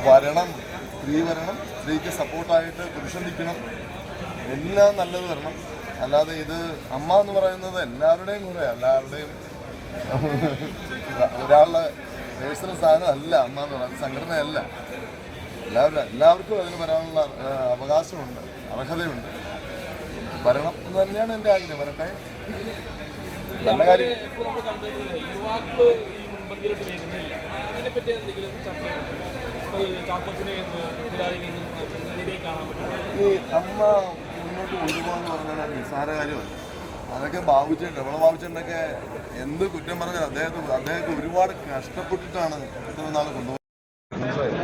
വരണം, സ്ത്രീ വരണം, സ്ത്രീക്ക് സപ്പോർട്ടായിട്ട് പുരുഷൻ നിൽക്കണം, എല്ലാം നല്ലത് വരണം. അല്ലാതെ ഇത് അമ്മ എന്ന് പറയുന്നത് എല്ലാവരുടെയും കൂടെ, എല്ലാവരുടെയും ഒരാളുടെ പേഴ്സണൽ സാധനം അല്ല അമ്മ എന്ന് പറയുന്നത്, സംഘടനയല്ല. എല്ലാവർക്കും അതിന് വരാനുള്ള അവകാശമുണ്ട്, അർഹതയുണ്ട്. വരണം എന്ന് തന്നെയാണ് എൻ്റെ ആഗ്രഹം. വരട്ടെ, നല്ല കാര്യം. ഈ അമ്മ മുന്നോട്ട് കൊണ്ടുപോകാന്ന് പറഞ്ഞാൽ നിസ്സാര കാര്യമല്ല. അതൊക്കെ ബാബുച്ചേട്ടൻ, നമ്മളെ ബാബുച്ചേട്ടനൊക്കെ എന്ത് കുറ്റം പറഞ്ഞാൽ അദ്ദേഹത്തെ ഒരുപാട് കഷ്ടപ്പെട്ടിട്ടാണ് ഇത്ര നാൾ കൊണ്ടുപോകുന്നത്. മനസ്സിലായി.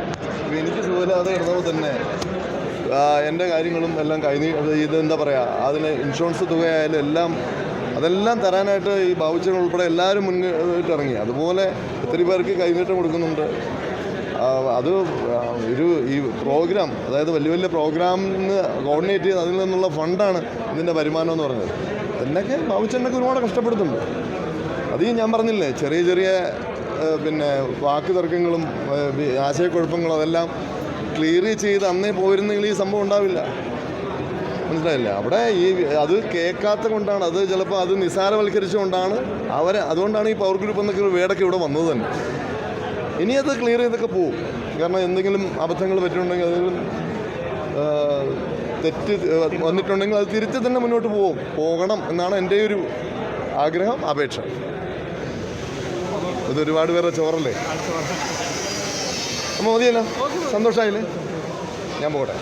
എനിക്ക് സുഖമില്ലാതെ കിടന്നപ്പോൾ തന്നെ എൻ്റെ കാര്യങ്ങളും എല്ലാം ഇതെന്താ പറയുക, അതിന് ഇൻഷുറൻസ് തുകയായാലും അതെല്ലാം തരാനായിട്ട് ഈ ബാബുച്ചേട്ടൻ ഉൾപ്പെടെ എല്ലാവരും മുന്നിട്ട് ഇറങ്ങി. അതുപോലെ ഒത്തിരി പേർക്ക് കൈനീട്ടം കൊടുക്കുന്നുണ്ട്. അത് ഈ പ്രോഗ്രാം, അതായത് വലിയ വലിയ പ്രോഗ്രാമിന് കോർഡിനേറ്റ് ചെയ്ത് അതിൽ നിന്നുള്ള ഫണ്ടാണ് ഇതിൻ്റെ വരുമാനം എന്ന് പറഞ്ഞത്. എന്നൊക്കെ ബാബുച്ചേട്ടനൊക്കെ ഒരുപാട് കഷ്ടപ്പെടുന്നുണ്ട്. അത് ഞാൻ പറഞ്ഞില്ലേ, ചെറിയ ചെറിയ പിന്നെ വാക്ക് തർക്കങ്ങളും ആശയക്കുഴപ്പങ്ങളും അതെല്ലാം ക്ലിയർ ചെയ്ത് അന്നേ പോയിരുന്നെങ്കിൽ ഈ സംഭവം ഉണ്ടാവില്ല. മനസ്സിലായില്ല. അവിടെ അത് കേൾക്കാത്ത കൊണ്ടാണ്, അത് ചിലപ്പോൾ അത് നിസ്സാരവൽക്കരിച്ചുകൊണ്ടാണ് അതുകൊണ്ടാണ് ഈ പവർ ഗ്രൂപ്പ് എന്നൊക്കെ വേടൊക്കെ ഇവിടെ വന്നത് തന്നെ. ഇനി അത് ക്ലിയർ ചെയ്തൊക്കെ പോവും. കാരണം എന്തെങ്കിലും അബദ്ധങ്ങൾ പറ്റിയിട്ടുണ്ടെങ്കിൽ അതെങ്കിലും തെറ്റ് വന്നിട്ടുണ്ടെങ്കിൽ അത് തിരിച്ച് തന്നെ മുന്നോട്ട് പോകണം എന്നാണ് എൻ്റെ ഒരു ആഗ്രഹം, അപേക്ഷ. ഇത് ഒരുപാട് പേരുടെ ചോറല്ലേ. അപ്പോൾ മതിയല്ലോ, സന്തോഷമായില്ലേ, ഞാൻ പോകട്ടെ.